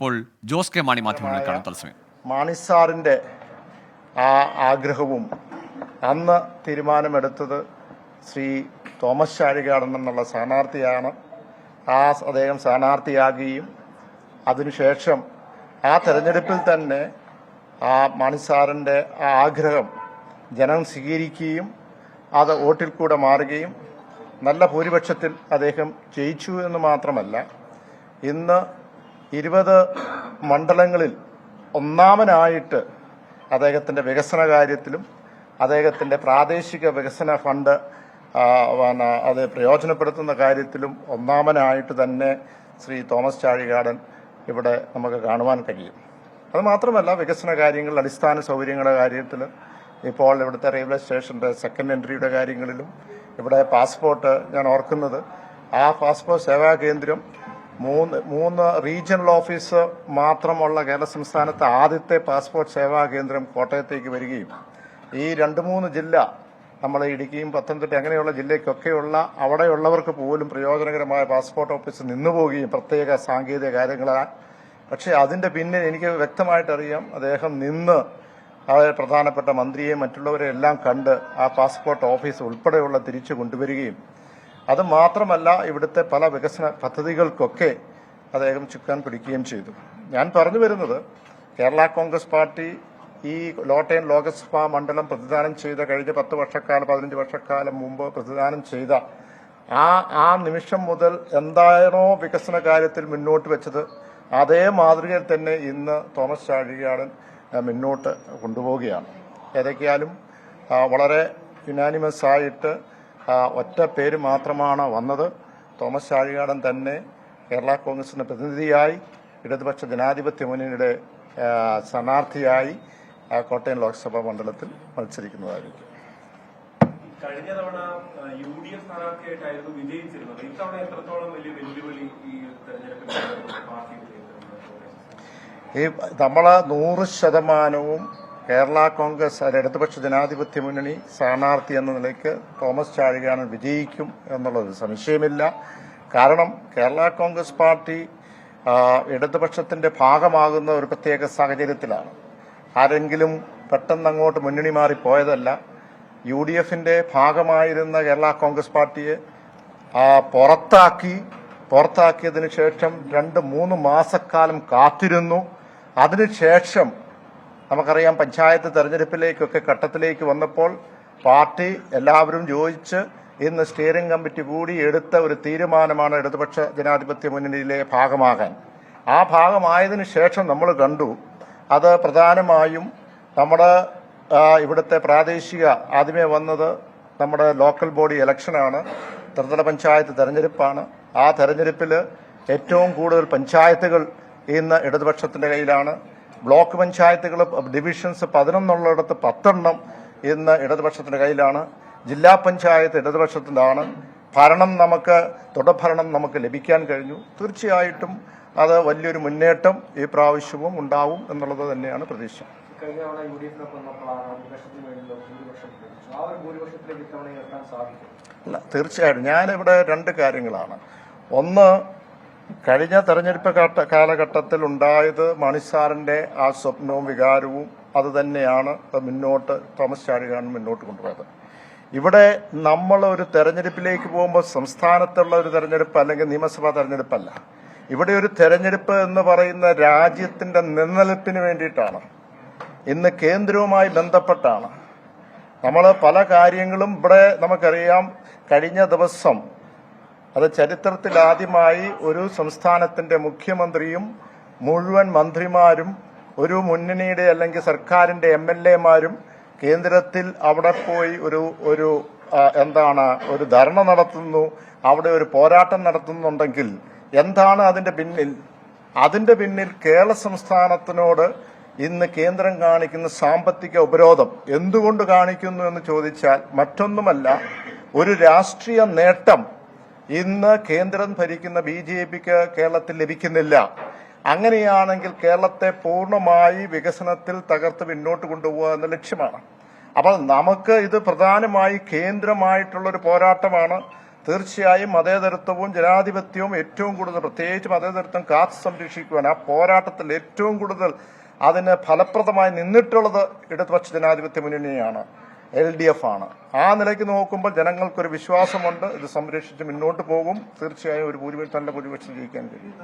ഇപ്പോൾ ജോസ് കെ മാണി മാധ്യമങ്ങളെ കാണാൻ തത്സമയം. മാണി സാറിൻ്റെ ആ ആഗ്രഹവും അന്ന് തീരുമാനമെടുത്തത് ശ്രീ തോമസ് ചാഴികാടൻ എന്നുള്ള സ്ഥാനാർത്ഥിയാണ്. അദ്ദേഹം സ്ഥാനാർത്ഥിയാകുകയും അതിനുശേഷം ആ തെരഞ്ഞെടുപ്പിൽ തന്നെ ആ മാണി സാറിൻ്റെ ആ ആഗ്രഹം ജനം സ്വീകരിക്കുകയും അത് വോട്ടിൽ കൂടെ മാറുകയും നല്ല ഭൂരിപക്ഷത്തിൽ അദ്ദേഹം ജയിച്ചു എന്ന് മാത്രമല്ല, ഇന്ന് 20 മണ്ഡലങ്ങളിൽ ഒന്നാമനായിട്ട് അദ്ദേഹത്തിൻ്റെ വികസന കാര്യത്തിലും അദ്ദേഹത്തിൻ്റെ പ്രാദേശിക വികസന ഫണ്ട് അത് പ്രയോജനപ്പെടുത്തുന്ന കാര്യത്തിലും ഒന്നാമനായിട്ട് തന്നെ ശ്രീ തോമസ് ചാഴികാടൻ ഇവിടെ നമുക്ക് കാണുവാൻ കഴിയും. അതുമാത്രമല്ല, വികസന കാര്യങ്ങൾ, അടിസ്ഥാന സൗകര്യങ്ങളുടെ കാര്യത്തിൽ ഇപ്പോൾ ഇവിടുത്തെ റെയിൽവേ സ്റ്റേഷൻ്റെ സെക്കൻഡ് എൻട്രിയുടെ കാര്യങ്ങളിലും ഇവിടെ പാസ്പോർട്ട്, ഞാൻ ഓർക്കുന്നത് ആ പാസ്പോർട്ട് സേവാ കേന്ദ്രം മൂന്ന് റീജിയണൽ ഓഫീസ് മാത്രമുള്ള കേരള സംസ്ഥാനത്തെ ആദ്യത്തെ പാസ്പോർട്ട് സേവാ കേന്ദ്രം കോട്ടയത്തേക്ക് വരികയും ഈ 2-3 ജില്ല, നമ്മൾ ഇടുക്കിയും പത്തനംതിട്ട അങ്ങനെയുള്ള ജില്ലയ്ക്കൊക്കെയുള്ള അവിടെയുള്ളവർക്ക് പോലും പ്രയോജനകരമായ പാസ്പോർട്ട് ഓഫീസ് നിന്നുപോവുകയും പ്രത്യേക സാങ്കേതിക കാര്യങ്ങളാൽ. പക്ഷേ അതിൻ്റെ പിന്നിൽ എനിക്ക് വ്യക്തമായിട്ടറിയാം, അദ്ദേഹം നിന്ന് പ്രധാനപ്പെട്ട മന്ത്രിയെ മറ്റുള്ളവരെ എല്ലാം കണ്ട് ആ പാസ്പോർട്ട് ഓഫീസ് ഉൾപ്പെടെയുള്ള തിരിച്ചു കൊണ്ടുവരികയും അത് മാത്രമല്ല ഇവിടുത്തെ പല വികസന പദ്ധതികൾക്കൊക്കെ അദ്ദേഹം ചുക്കാൻ പിടിക്കുകയും ചെയ്തു. ഞാൻ പറഞ്ഞു വരുന്നത്, കേരള കോൺഗ്രസ് പാർട്ടി ഈ കോട്ടയം ലോക്സഭാ മണ്ഡലം പ്രതിദാനം ചെയ്ത കഴിഞ്ഞ 10 വർഷക്കാലം 15 വർഷക്കാലം മുമ്പ് പ്രതിദാനം ചെയ്ത ആ നിമിഷം മുതൽ എന്താണോ വികസന കാര്യത്തിൽ മുന്നോട്ട് വെച്ചത് അതേ മാതൃകയിൽ തന്നെ ഇന്ന് തോമസ് ചാഴികാടൻ മുന്നോട്ട് കൊണ്ടുപോവുകയാണ്. ഏതൊക്കെയാലും വളരെ യുനാനിമസ് ആയിട്ട് ഒറ്റ പേര് മാത്രമാണ് വന്നത്. തോമസ് ചാഴികാടൻ തന്നെ കേരള കോൺഗ്രസിന്റെ പ്രതിനിധിയായി ഇടതുപക്ഷ ജനാധിപത്യ മുന്നണിയുടെ സ്ഥാനാർത്ഥിയായി കോട്ടയം ലോക്സഭാ മണ്ഡലത്തിൽ മത്സരിക്കുന്നതായിരിക്കും. കഴിഞ്ഞ തവണ UDF സ്ഥാനാർത്ഥിയായിട്ടായിരുന്നു വിജയിച്ചിരുന്നത്. ഇത്തവണ എത്രത്തോളം വലിയ വെല്ലുവിളി ഈ തെരഞ്ഞെടുപ്പിൽ പാർട്ടി നമ്മൾ 100% കേരള കോൺഗ്രസ് ഇടതുപക്ഷ ജനാധിപത്യ മുന്നണി സ്ഥാനാർത്ഥി എന്ന നിലയ്ക്ക് തോമസ് ചാഴികാടൻ വിജയിക്കും എന്നുള്ളത് സംശയമില്ല. കാരണം കേരള കോൺഗ്രസ് പാർട്ടി ഇടതുപക്ഷത്തിന്റെ ഭാഗമാകുന്ന ഒരു പ്രത്യേക സാഹചര്യത്തിലാണ്. ആരെങ്കിലും പെട്ടെന്ന് അങ്ങോട്ട് മുന്നണി മാറിപ്പോയതല്ല. UDFന്റെ ഭാഗമായിരുന്ന കേരള കോൺഗ്രസ് പാർട്ടിയെ പുറത്താക്കിയതിനു ശേഷം 2-3 മാസക്കാലം കാത്തിരുന്നു. അതിനുശേഷം നമുക്കറിയാം, പഞ്ചായത്ത് തെരഞ്ഞെടുപ്പിലേക്കൊക്കെ ഘട്ടത്തിലേക്ക് വന്നപ്പോൾ പാർട്ടി എല്ലാവരും യോജിച്ച് ഇന്ന് സ്റ്റിയറിംഗ് കമ്മിറ്റി കൂടി എടുത്ത ഒരു തീരുമാനമാണ് ഇടതുപക്ഷ ജനാധിപത്യ മുന്നണിയിലെ ഭാഗമാകാൻ. ആ ഭാഗമായതിനു ശേഷം നമ്മൾ കണ്ടു, അത് പ്രധാനമായും നമ്മുടെ ഇവിടുത്തെ പ്രാദേശിക, ആദ്യമേ വന്നത് നമ്മുടെ ലോക്കൽ ബോഡി ഇലക്ഷനാണ്, ത്രിതല പഞ്ചായത്ത് തെരഞ്ഞെടുപ്പാണ്. ആ തെരഞ്ഞെടുപ്പിൽ ഏറ്റവും കൂടുതൽ പഞ്ചായത്തുകൾ ഇന്ന് ഇടതുപക്ഷത്തിന്റെ കയ്യിലാണ്. ബ്ലോക്ക് പഞ്ചായത്തുകൾ ഡിവിഷൻസ് 11 10 ഇന്ന് ഇടതുപക്ഷത്തിന്റെ കയ്യിലാണ്. ജില്ലാ പഞ്ചായത്ത് ഇടതുപക്ഷത്തിലാണ്. തുടർഭരണം നമുക്ക് ലഭിക്കാൻ കഴിഞ്ഞു. തീർച്ചയായിട്ടും അത് വലിയൊരു മുന്നേറ്റം ഈ പ്രാവശ്യവും ഉണ്ടാവും എന്നുള്ളത് തന്നെയാണ് പ്രതീക്ഷ. അല്ല, തീർച്ചയായിട്ടും ഞാനിവിടെ 2 കാര്യങ്ങളാണ്. ഒന്ന്, കഴിഞ്ഞ തെരഞ്ഞെടുപ്പ് കാലഘട്ടത്തിൽ ഉണ്ടായത് മാണി സാറിന്റെ ആ സ്വപ്നവും വികാരവും അത് തന്നെയാണ് തോമസ് ചാഴികാടൻ മുന്നോട്ട് കൊണ്ടുപോയത്. ഇവിടെ നമ്മൾ ഒരു തെരഞ്ഞെടുപ്പിലേക്ക് പോകുമ്പോൾ സംസ്ഥാനത്തുള്ള ഒരു തെരഞ്ഞെടുപ്പ് അല്ലെങ്കിൽ നിയമസഭാ തെരഞ്ഞെടുപ്പല്ല. ഇവിടെ ഒരു തെരഞ്ഞെടുപ്പ് എന്ന് പറയുന്ന രാജ്യത്തിന്റെ നിലനിൽപ്പിന് വേണ്ടിയിട്ടാണ്. ഇന്ന് കേന്ദ്രവുമായി ബന്ധപ്പെട്ടാണ്. നമ്മൾ പല കാര്യങ്ങളും ഇവിടെ നമുക്കറിയാം. കഴിഞ്ഞ ദിവസം അത് ചരിത്രത്തിൽ ആദ്യമായി ഒരു സംസ്ഥാനത്തിന്റെ മുഖ്യമന്ത്രിയും മുഴുവൻ മന്ത്രിമാരും ഒരു മുന്നണിയുടെ അല്ലെങ്കിൽ സർക്കാരിന്റെ MLAമാരും കേന്ദ്രത്തിൽ അവിടെ പോയി ഒരു ധർണ നടത്തുന്നു, അവിടെ ഒരു പോരാട്ടം നടത്തുന്നുണ്ടെങ്കിൽ എന്താണ് അതിന്റെ പിന്നിൽ കേരള സംസ്ഥാനത്തിനോട് ഇന്ന് കേന്ദ്രം കാണിക്കുന്ന സാമ്പത്തിക ഉപരോധം എന്തുകൊണ്ട് കാണിക്കുന്നു എന്ന് ചോദിച്ചാൽ മറ്റൊന്നുമല്ല, ഒരു രാഷ്ട്രീയ നേട്ടം ഇന്ന് കേന്ദ്രം ഭരിക്കുന്ന BJPക്ക് കേരളത്തിൽ ലഭിക്കുന്നില്ല. അങ്ങനെയാണെങ്കിൽ കേരളത്തെ പൂർണ്ണമായി വികസനത്തിൽ തകർത്ത് മുന്നോട്ട് കൊണ്ടുപോകുക എന്ന ലക്ഷ്യമാണ്. അപ്പോൾ നമുക്ക് ഇത് പ്രധാനമായി കേന്ദ്രമായിട്ടുള്ളൊരു പോരാട്ടമാണ്. തീർച്ചയായും മതേതരത്വവും ജനാധിപത്യവും ഏറ്റവും കൂടുതൽ, പ്രത്യേകിച്ച് മതേതരത്വം കാത്തു സംരക്ഷിക്കുവാൻ ആ പോരാട്ടത്തിൽ ഏറ്റവും കൂടുതൽ അതിന് ഫലപ്രദമായി നിന്നിട്ടുള്ളത് ഇടതുപക്ഷ ജനാധിപത്യ മുന്നണിയാണ്, LDF ആണ്. ആ നിലയ്ക്ക് നോക്കുമ്പോൾ ജനങ്ങൾക്കൊരു വിശ്വാസമുണ്ട്, ഇത് സംരക്ഷിച്ച് മുന്നോട്ട് പോകും. തീർച്ചയായും ഒരു നല്ല ഭൂരിപക്ഷം ജയിക്കാൻ കഴിയും.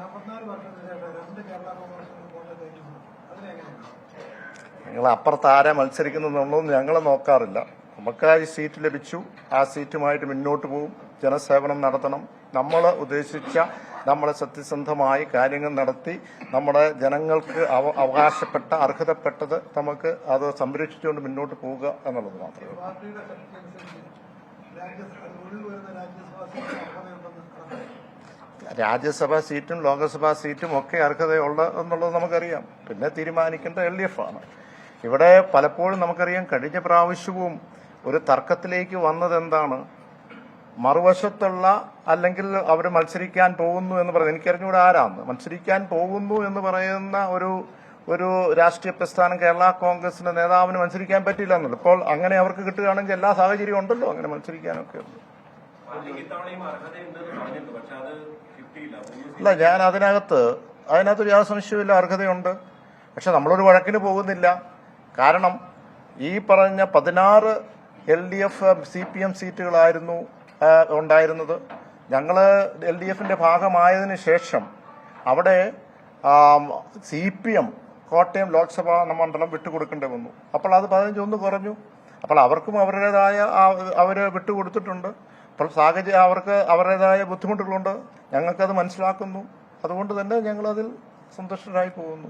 ഞങ്ങൾ അപ്പുറത്ത് ആരാ മത്സരിക്കുന്നതെന്നുള്ളതൊന്നും ഞങ്ങൾ നോക്കാറില്ല. നമുക്ക് ആ സീറ്റ് ലഭിച്ചു, ആ സീറ്റുമായിട്ട് മുന്നോട്ട് പോകും. ജനസേവനം നടത്തണം. നമ്മൾ ഉദ്ദേശിച്ച, നമ്മളെ സത്യസന്ധമായി കാര്യങ്ങൾ നടത്തി നമ്മുടെ ജനങ്ങൾക്ക് അവകാശപ്പെട്ട, അർഹതപ്പെട്ടത് നമുക്ക് അത് സംരക്ഷിച്ചുകൊണ്ട് മുന്നോട്ട് പോവുക എന്നുള്ളത് മാത്രമേ. രാജ്യസഭാ സീറ്റും ലോക്സഭാ സീറ്റും ഒക്കെ അർഹതയുള്ള എന്നുള്ളത് നമുക്കറിയാം. പിന്നെ തീരുമാനിക്കേണ്ട LDF ആണ്. ഇവിടെ പലപ്പോഴും നമുക്കറിയാം, കഴിഞ്ഞ പ്രാവശ്യവും ഒരു തർക്കത്തിലേക്ക് വന്നത് എന്താണ്, മറുവശത്തുള്ള അല്ലെങ്കിൽ അവർ മത്സരിക്കാൻ പോകുന്നു എന്ന് പറയുന്നത്, എനിക്കറിഞ്ഞൂടെ ആരാന്ന്, മത്സരിക്കാൻ പോകുന്നു എന്ന് പറയുന്ന ഒരു രാഷ്ട്രീയ പ്രസ്ഥാനം കേരള കോൺഗ്രസിന്റെ നേതാവിന് മത്സരിക്കാൻ പറ്റില്ല എന്നുള്ളൂ. ഇപ്പോൾ അങ്ങനെ അവർക്ക് കിട്ടുകയാണെങ്കിൽ എല്ലാ സാഹചര്യവും ഉണ്ടല്ലോ അങ്ങനെ മത്സരിക്കാനൊക്കെ ഉണ്ട്. അല്ല, ഞാൻ അതിനകത്തൊരു യാതൊരു സംശയമില്ല, അർഹതയുണ്ട്. പക്ഷെ നമ്മളൊരു വഴക്കിന് പോകുന്നില്ല. കാരണം ഈ പറഞ്ഞ 16 LDF CPM സീറ്റുകളായിരുന്നു ഉണ്ടായിരുന്നത്. ഞങ്ങൾ LDFന്റെ ഭാഗമായതിനു ശേഷം അവിടെ CPM കോട്ടയം ലോക്സഭാ മണ്ഡലം വിട്ടുകൊടുക്കേണ്ടി വന്നു. അപ്പോൾ അത് 15 കുറഞ്ഞു. അപ്പോൾ അവർക്കും അവരുടേതായ അവര് വിട്ടുകൊടുത്തിട്ടുണ്ട്. അപ്പോൾ സാഹചര്യം അവർക്ക് അവരുടേതായ ബുദ്ധിമുട്ടുകളുണ്ട്. ഞങ്ങൾക്കത് മനസ്സിലാക്കുന്നു. അതുകൊണ്ട് തന്നെ ഞങ്ങളതിൽ സന്തുഷ്ടരായി പോകുന്നു.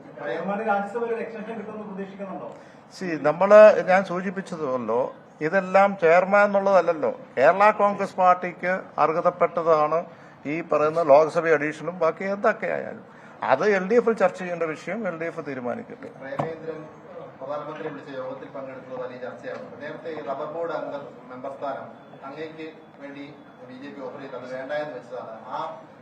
ഞാൻ സൂചിപ്പിച്ചതല്ലോ, ഇതെല്ലാം ചെയർമാൻ എന്നുള്ളതല്ലല്ലോ. കേരള കോൺഗ്രസ് പാർട്ടിക്ക് അർഹതപ്പെട്ടതാണ് ഈ പറയുന്ന ലോക്സഭ അഡീഷനും ബാക്കി എന്തൊക്കെയായാലും അത് LDFൽ ചർച്ച ചെയ്യേണ്ട വിഷയം LDF തീരുമാനിക്കട്ടെ. പ്രധാനമന്ത്രി വിളിച്ച യോഗത്തിൽ പങ്കെടുത്തത് വലിയ ചർച്ചയാണ്. നേരത്തെ ഈ റബ്ബർ ബോർഡ് മെമ്പർ സ്ഥാനം അങ്ങേക്ക് വേണ്ടി BJP ഓഫർ ചെയ്ത് അത് വേണ്ടായെന്ന് വെച്ചതാണ്. ആ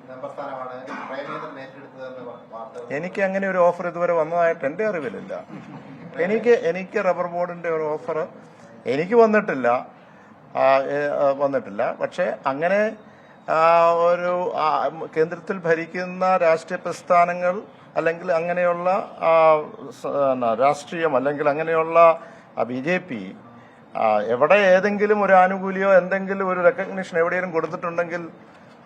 മെമ്പർ സ്ഥാനമാണ് പ്രേമേന്ദ്രൻ ഏറ്റെടുത്തതെന്ന് വാർത്ത. എനിക്ക് അങ്ങനെ ഒരു ഓഫർ ഇതുവരെ വന്നതായിട്ട് എന്റെ അറിവിലില്ല. എനിക്ക് റബ്ബർ ബോർഡിന്റെ ഒരു ഓഫർ എനിക്ക് വന്നിട്ടില്ല. പക്ഷെ അങ്ങനെ ഒരു കേന്ദ്രത്തിൽ ഭരിക്കുന്ന രാഷ്ട്രീയ പ്രസ്ഥാനങ്ങൾ അല്ലെങ്കിൽ അങ്ങനെയുള്ള രാഷ്ട്രീയം അല്ലെങ്കിൽ അങ്ങനെയുള്ള BJP എവിടെ ഏതെങ്കിലും ഒരു ആനുകൂല്യമോ എന്തെങ്കിലും ഒരു റെക്കഗ്നിഷൻ എവിടെയെങ്കിലും കൊടുത്തിട്ടുണ്ടെങ്കിൽ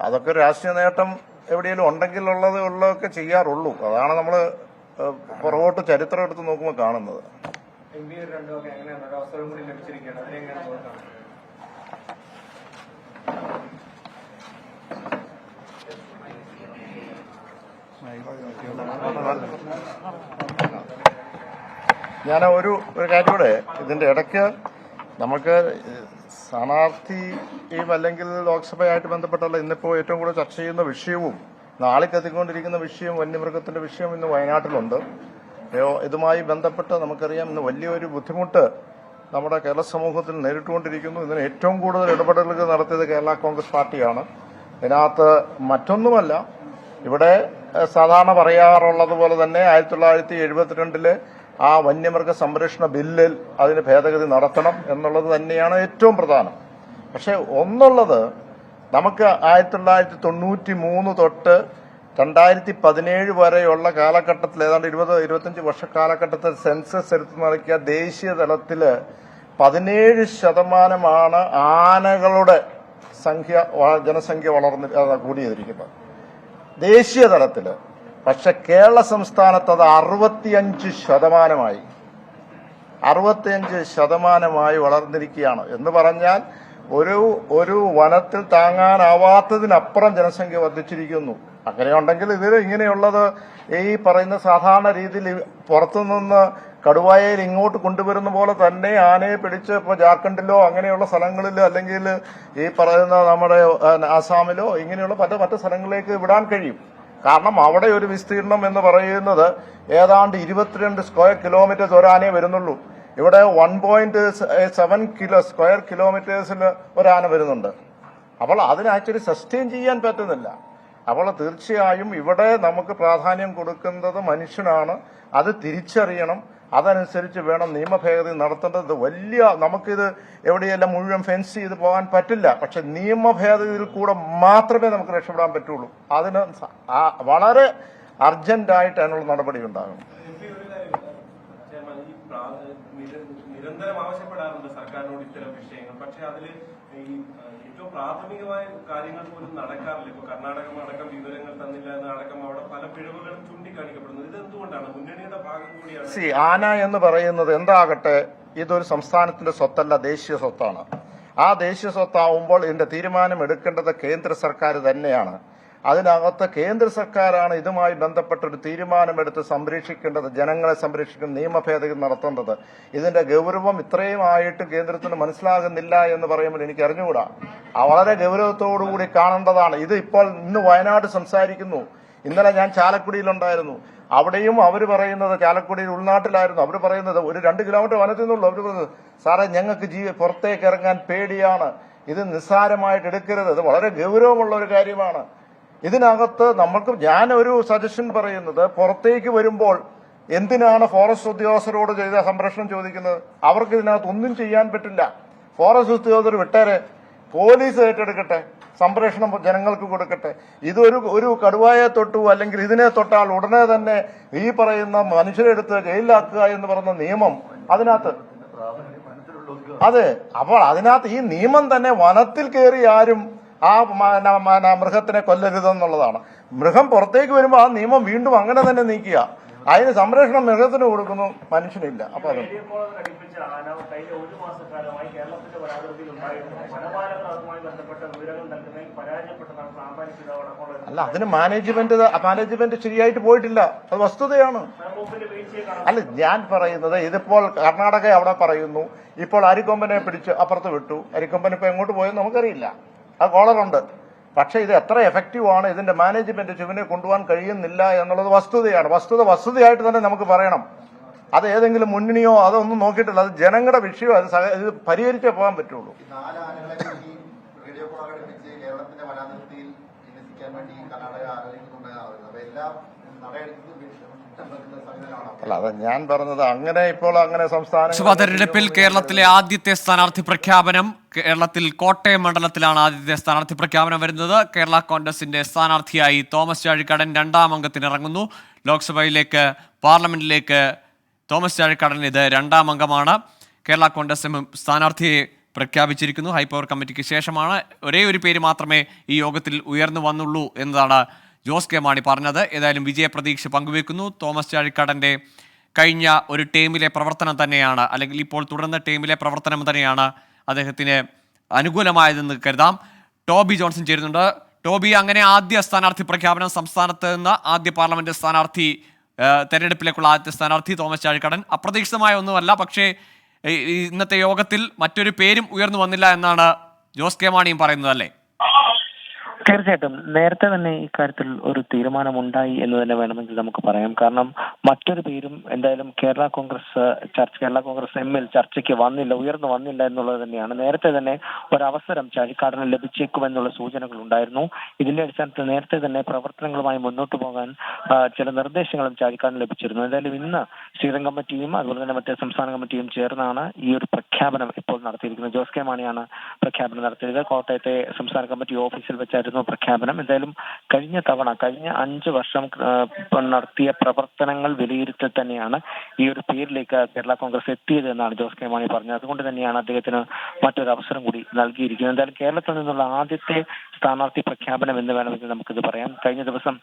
അതൊക്കെ രാഷ്ട്രീയ നേട്ടം എവിടെയെങ്കിലും ഉണ്ടെങ്കിൽ ഉള്ളതൊക്കെ ചെയ്യാറുള്ളൂ. അതാണ് നമ്മൾ പുറകോട്ട് ചരിത്രം എടുത്ത് നോക്കുമ്പോൾ കാണുന്നത്. ഞാൻ ഒരു കാര്യം കൂടെ ഇതിന്റെ ഇടയ്ക്ക് നമുക്ക് സ്ഥാനാർത്ഥിയും അല്ലെങ്കിൽ ലോക്സഭയായിട്ട് ബന്ധപ്പെട്ടുള്ള ഇന്നിപ്പോൾ ഏറ്റവും കൂടുതൽ ചർച്ച ചെയ്യുന്ന വിഷയവും നാളേക്ക് എത്തിക്കൊണ്ടിരിക്കുന്ന വിഷയം വന്യമൃഗത്തിന്റെ വിഷയം ഇന്ന് വയനാട്ടിലുണ്ട്. ഇതുമായി ബന്ധപ്പെട്ട് നമുക്കറിയാം ഇന്ന് വലിയൊരു ബുദ്ധിമുട്ട് നമ്മുടെ കേരള സമൂഹത്തിൽ നേരിട്ടുകൊണ്ടിരിക്കുന്നു. ഇതിന് ഏറ്റവും കൂടുതൽ ഇടപെടലുകൾ നടത്തിയത് കേരള കോൺഗ്രസ് പാർട്ടിയാണ്. ഇതിനകത്ത് മറ്റൊന്നുമല്ല, ഇവിടെ സാധാരണ പറയാറുള്ളതുപോലെ തന്നെ 1972 ആ വന്യമൃഗ സംരക്ഷണ ബില്ലിൽ അതിന് ഭേദഗതി നടത്തണം എന്നുള്ളത് തന്നെയാണ് ഏറ്റവും പ്രധാനം. പക്ഷെ ഒന്നുള്ളത്, നമുക്ക് 1993 തൊട്ട് 2017 വരെയുള്ള കാലഘട്ടത്തിൽ ഏതാണ്ട് 20-25 വർഷ കാലഘട്ടത്തിൽ സെൻസസ് എടുത്തു നോക്കിയ ദേശീയ തലത്തിൽ 17% ആനകളുടെ ജനസംഖ്യ കൂടിയിരിക്കുന്നത് ദേശീയ തലത്തില്. പക്ഷെ കേരള സംസ്ഥാനത്ത് അത് 65%. 65% വളർന്നിരിക്കുകയാണ് എന്ന് പറഞ്ഞാൽ ഒരു വനത്തിൽ താങ്ങാനാവാത്തതിനപ്പുറം ജനസംഖ്യ വർദ്ധിച്ചിരിക്കുന്നു. അങ്ങനെയുണ്ടെങ്കിൽ ഇത് ഇങ്ങനെയുള്ളത് ഈ പറയുന്ന സാധാരണ രീതിയിൽ പുറത്തുനിന്ന് കടുവായയിൽ ഇങ്ങോട്ട് കൊണ്ടുവരുന്ന പോലെ തന്നെ ആനയെ പിടിച്ച് ഇപ്പോൾ ജാർഖണ്ഡിലോ അങ്ങനെയുള്ള സ്ഥലങ്ങളിലോ അല്ലെങ്കിൽ ഈ പറയുന്ന നമ്മുടെ ആസാമിലോ ഇങ്ങനെയുള്ള മറ്റു സ്ഥലങ്ങളിലേക്ക് വിടാൻ കഴിയും. കാരണം അവിടെ ഒരു വിസ്തീർണം എന്ന് പറയുന്നത് ഏതാണ്ട് 22 സ്ക്വയർ കിലോമീറ്റേഴ്സ് ഒരാനയെ വരുന്നുള്ളൂ. ഇവിടെ 1.7 സ്ക്വയർ കിലോമീറ്റേഴ്സിൽ ഒരാന വരുന്നുണ്ട്. അപ്പോൾ അതിന് ആക്ച്വലി സസ്റ്റെയിൻ ചെയ്യാൻ പറ്റുന്നില്ല. അപ്പോൾ തീർച്ചയായും ഇവിടെ നമുക്ക് പ്രാധാന്യം കൊടുക്കുന്നത് മനുഷ്യനാണ്. അത് തിരിച്ചറിയണം. അതനുസരിച്ച് വേണം നിയമഭേദഗതി നടത്തേണ്ടത്. നമുക്കിത് എവിടെയെല്ലാം മുഴുവൻ ഫെൻസ് ചെയ്ത് പോകാൻ പറ്റില്ല. പക്ഷെ നിയമഭേദഗതിയിൽ കൂടെ മാത്രമേ നമുക്ക് രക്ഷപ്പെടാൻ പറ്റുള്ളൂ. അതിന് വളരെ അർജന്റായിട്ട് അതിനുള്ള നടപടി ഉണ്ടാകണം. നിരന്തരം ആവശ്യപ്പെടാറുണ്ട് സർക്കാരിനോട് ഇത്തരം വിഷയങ്ങൾ. പക്ഷെ അതിൽ ഈ ഏറ്റവും പ്രാഥമികമായ കാര്യങ്ങൾ പോലും നടക്കാറില്ല. ഇപ്പൊ കർണാടകം അടക്കം വിവരങ്ങൾ തന്നില്ല എന്നടക്കം അവിടെ പല പിഴവുകളും ചൂണ്ടിക്കാണിക്കപ്പെടുന്നത്. ഇത് എന്തുകൊണ്ടാണ്? മുന്നണിയുടെ ഭാഗം കൂടിയാണ്. ആന എന്ന് പറയുന്നത് എന്താകട്ടെ, ഇതൊരു സംസ്ഥാനത്തിന്റെ സ്വത്തല്ല, ദേശീയ സ്വത്താണ്. ആ ദേശീയ സ്വത്താവുമ്പോൾ ഇതിന്റെ തീരുമാനം എടുക്കേണ്ടത് കേന്ദ്ര സർക്കാർ തന്നെയാണ്. അതിനകത്ത് കേന്ദ്ര സർക്കാരാണ് ഇതുമായി ബന്ധപ്പെട്ടൊരു തീരുമാനമെടുത്ത് സംരക്ഷിക്കേണ്ടത്, ജനങ്ങളെ സംരക്ഷിക്കുന്ന നിയമ ഭേദഗതി നടത്തേണ്ടത്. ഇതിന്റെ ഗൗരവം ഇത്രയും ആയിട്ട് കേന്ദ്രത്തിന് മനസ്സിലാകുന്നില്ല എന്ന് പറയുമ്പോൾ എനിക്ക് അറിഞ്ഞുകൂടാ. വളരെ ഗൗരവത്തോടുകൂടി കാണേണ്ടതാണ്. ഇത് ഇപ്പോൾ ഇന്ന് വയനാട് സംസാരിക്കുന്നു. ഇന്നലെ ഞാൻ ചാലക്കുടിയിലുണ്ടായിരുന്നു. അവിടെയും അവർ പറയുന്നത്, ചാലക്കുടിയിൽ ഉൾനാട്ടിലായിരുന്നു, അവർ പറയുന്നത് ഒരു 2 കിലോമീറ്റർ വനത്തിൽ നിന്നുള്ളൂ. അവർ പറയുന്നത്, സാറേ ഞങ്ങൾക്ക് പുറത്തേക്ക് ഇറങ്ങാൻ പേടിയാണ്, ഇത് നിസ്സാരമായിട്ട് എടുക്കരുത്, ഇത് വളരെ ഗൗരവമുള്ള ഒരു കാര്യമാണ്. ഇതിനകത്ത് ഞാനൊരു സജഷൻ പറയുന്നത്, പുറത്തേക്ക് വരുമ്പോൾ എന്തിനാണ് ഫോറസ്റ്റ് ഉദ്യോഗസ്ഥരോട് ചെയ്ത സംരക്ഷണം ചോദിക്കുന്നത്? അവർക്ക് ഇതിനകത്ത് ഒന്നും ചെയ്യാൻ പറ്റില്ല. ഫോറസ്റ്റ് ഉദ്യോഗസ്ഥർ വിട്ടേരെ, പോലീസ് ഏറ്റെടുക്കട്ടെ, സംരക്ഷണം ജനങ്ങൾക്ക് കൊടുക്കട്ടെ. ഇതൊരു കടുവയെ തൊട്ടു അല്ലെങ്കിൽ ഇതിനെ തൊട്ടാൽ ഉടനെ തന്നെ ഈ പറയുന്ന മനുഷ്യരെടുത്ത് ജയിലിലാക്കുക എന്ന് പറയുന്ന നിയമം അതിനകത്ത് അതെ. അപ്പോൾ അതിനകത്ത് ഈ നിയമം തന്നെ വനത്തിൽ കയറി ആരും ആ മൃഗത്തിനെ കൊല്ലരുതെന്നുള്ളതാണ്. മൃഗം പുറത്തേക്ക് വരുമ്പോൾ ആ നിയമം വീണ്ടും അങ്ങനെ തന്നെ നീക്കുക. അതിന് സംരക്ഷണം മൃഗത്തിന് കൊടുക്കുന്നു, മനുഷ്യനില്ല. അപ്പൊ അത് അല്ല, അതിന് മാനേജ്മെന്റ് ശരിയായിട്ട് പോയിട്ടില്ല. അത് വസ്തുതയാണ്. അല്ല, ഞാൻ പറയുന്നത് ഇതിപ്പോൾ കർണാടക അവിടെ പറയുന്നു, ഇപ്പോൾ അരിക്കൊമ്പനെ പിടിച്ച് അപ്പുറത്ത് വിട്ടു. അരിക്കൊമ്പൻ ഇപ്പൊ എങ്ങോട്ട് പോയെന്ന് നമുക്കറിയില്ല. ആ കോളറുണ്ട്. പക്ഷെ ഇത് എത്ര എഫക്റ്റീവ് ആണ്, ഇതിന്റെ മാനേജ്മെന്റ് ചുവനെ കൊണ്ടുപോകാൻ കഴിയുന്നില്ല എന്നുള്ളത് വസ്തുതയാണ്. വസ്തുതയായിട്ട് തന്നെ നമുക്ക് പറയണം. അത് ഏതെങ്കിലും മുന്നണിയോ അതൊന്നും നോക്കിയിട്ടില്ല. അത് ജനങ്ങളുടെ വിഷയം. ഇത് പരിഹരിച്ചേ പോകാൻ പറ്റുള്ളൂ. അല്ല, അത് ഞാൻ പറഞ്ഞത് അങ്ങനെ ഇപ്പോൾ അങ്ങനെ സംസ്ഥാന തെരഞ്ഞെടുപ്പിൽ കേരളത്തിലെ ആദ്യത്തെ സ്ഥാനാർത്ഥി പ്രഖ്യാപനം, കേരളത്തിൽ കോട്ടയം മണ്ഡലത്തിലാണ് ആദ്യത്തെ സ്ഥാനാർത്ഥി പ്രഖ്യാപനം വരുന്നത്. കേരള കോൺഗ്രസിന്റെ സ്ഥാനാർത്ഥിയായി തോമസ് ചാഴിക്കാടൻ 2ാം അംഗത്തിന് ഇറങ്ങുന്നു. ലോക്സഭയിലേക്ക്, പാർലമെന്റിലേക്ക് തോമസ് ചാഴിക്കാടൻ ഇത് 2ാം അംഗമാണ്. കേരള കോൺഗ്രസ് സ്ഥാനാർത്ഥിയെ പ്രഖ്യാപിച്ചിരിക്കുന്നു. ഹൈപ്പവർ കമ്മിറ്റിക്ക് ശേഷമാണ്. ഒരേ ഒരു പേര് മാത്രമേ ഈ യോഗത്തിൽ ഉയർന്നു വന്നുള്ളൂ എന്നതാണ് ജോസ് കെ മാണി പറഞ്ഞത്. ഏതായാലും വിജയപ്രതീക്ഷ പങ്കുവെക്കുന്നു. തോമസ് ചാഴിക്കാടൻ്റെ കഴിഞ്ഞ ഒരു ടീമിലെ പ്രവർത്തനം തന്നെയാണ്, അല്ലെങ്കിൽ ഇപ്പോൾ തുടർന്ന ടീമിലെ പ്രവർത്തനം തന്നെയാണ് അദ്ദേഹത്തിന് അനുകൂലമായതെന്ന് കരുതാം. ടോബി ജോൺസൺ ചേരുന്നുണ്ട്. ടോബി, അങ്ങനെ ആദ്യ സ്ഥാനാർത്ഥി പ്രഖ്യാപനം, സംസ്ഥാനത്ത് നിന്ന് ആദ്യ പാർലമെന്റ് സ്ഥാനാർത്ഥി, തെരഞ്ഞെടുപ്പിലേക്കുള്ള ആദ്യത്തെ സ്ഥാനാർത്ഥി തോമസ് ചാഴിക്കാടൻ. അപ്രതീക്ഷിതമായ ഒന്നുമല്ല, പക്ഷേ ഇന്നത്തെ യോഗത്തിൽ മറ്റൊരു പേരും ഉയർന്നു വന്നില്ല എന്നാണ് ജോസ് കെ മാണിയും പറയുന്നത്, അല്ലേ? തീർച്ചയായിട്ടും നേരത്തെ തന്നെ ഇക്കാര്യത്തിൽ ഒരു തീരുമാനമുണ്ടായി എന്ന് തന്നെ വേണമെങ്കിൽ നമുക്ക് പറയാം. കാരണം മറ്റൊരു പേരും എന്തായാലും കേരള കോൺഗ്രസ് എമ്മിൽ ചർച്ചയ്ക്ക് ഉയർന്നു വന്നില്ല എന്നുള്ളത് തന്നെയാണ്. നേരത്തെ തന്നെ ഒരവസരം ചാഴിക്കാടന് ലഭിച്ചേക്കുമെന്നുള്ള സൂചനകൾ ഉണ്ടായിരുന്നു. ഇതിന്റെ അടിസ്ഥാനത്തിൽ നേരത്തെ തന്നെ പ്രവർത്തനങ്ങളുമായി മുന്നോട്ട് പോകാൻ ചില നിർദ്ദേശങ്ങളും ചാഴിക്കാടന് ലഭിച്ചിരുന്നു. എന്തായാലും ഇന്ന് ശ്രീരംഗം കമ്മിറ്റിയും അതുപോലെ തന്നെ മറ്റേ സംസ്ഥാന കമ്മിറ്റിയും ചേർന്നാണ് ഈ ഒരു പ്രഖ്യാപനം ഇപ്പോൾ നടത്തിയിരിക്കുന്നത്. ജോസ് കെ മാണിയാണ് പ്രഖ്യാപനം നടത്തിയത്. കോട്ടയത്തെ സംസ്ഥാന കമ്മിറ്റി ഓഫീസിൽ വെച്ചായിരുന്നു പ്രഖ്യാപനം. എന്തായാലും കഴിഞ്ഞ 5 വർഷം നടത്തിയ പ്രവർത്തനങ്ങൾ വിലയിരുത്തൽ തന്നെയാണ് ഈ ഒരു പേരിലേക്ക് കേരള കോൺഗ്രസ് എത്തിയത് എന്നാണ് ജോസ് കെ മാണി പറഞ്ഞത്. അതുകൊണ്ട് തന്നെയാണ് അദ്ദേഹത്തിന് മറ്റൊരു അവസരം കൂടി നൽകിയിരിക്കുന്നത്. എന്തായാലും കേരളത്തിൽ നിന്നുള്ള ആദ്യത്തെ സ്ഥാനാർത്ഥി പ്രഖ്യാപനം എന്ന് വേണമെങ്കിൽ നമുക്കിത് പറയാം. കഴിഞ്ഞ ദിവസം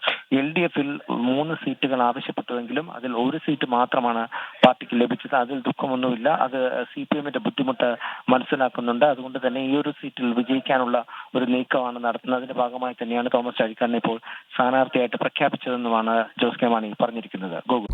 LDF-ൽ 3 സീറ്റുകൾ ആവശ്യപ്പെട്ടുവെങ്കിലും അതിൽ 1 സീറ്റ് മാത്രമാണ് പാർട്ടിക്ക് ലഭിച്ചത്. അതിൽ ദുഃഖമൊന്നുമില്ല. അത് CPM-ന്റെ ബുദ്ധിമുട്ട് മനസ്സിലാക്കുന്നുണ്ട്. അതുകൊണ്ട് തന്നെ ഈ ഒരു സീറ്റിൽ വിജയിക്കാനുള്ള ഒരു നീക്കമാണ് നടത്തുന്നത്. അതിന്റെ ഭാഗമായി തന്നെയാണ് തോമസ് ചാഴിക്കാടനെ ഇപ്പോൾ സ്ഥാനാർത്ഥിയായിട്ട് പ്രഖ്യാപിച്ചതെന്നുമാണ് ജോസ് കെ മാണി പറഞ്ഞിരിക്കുന്നത്. ഗോകുൽ.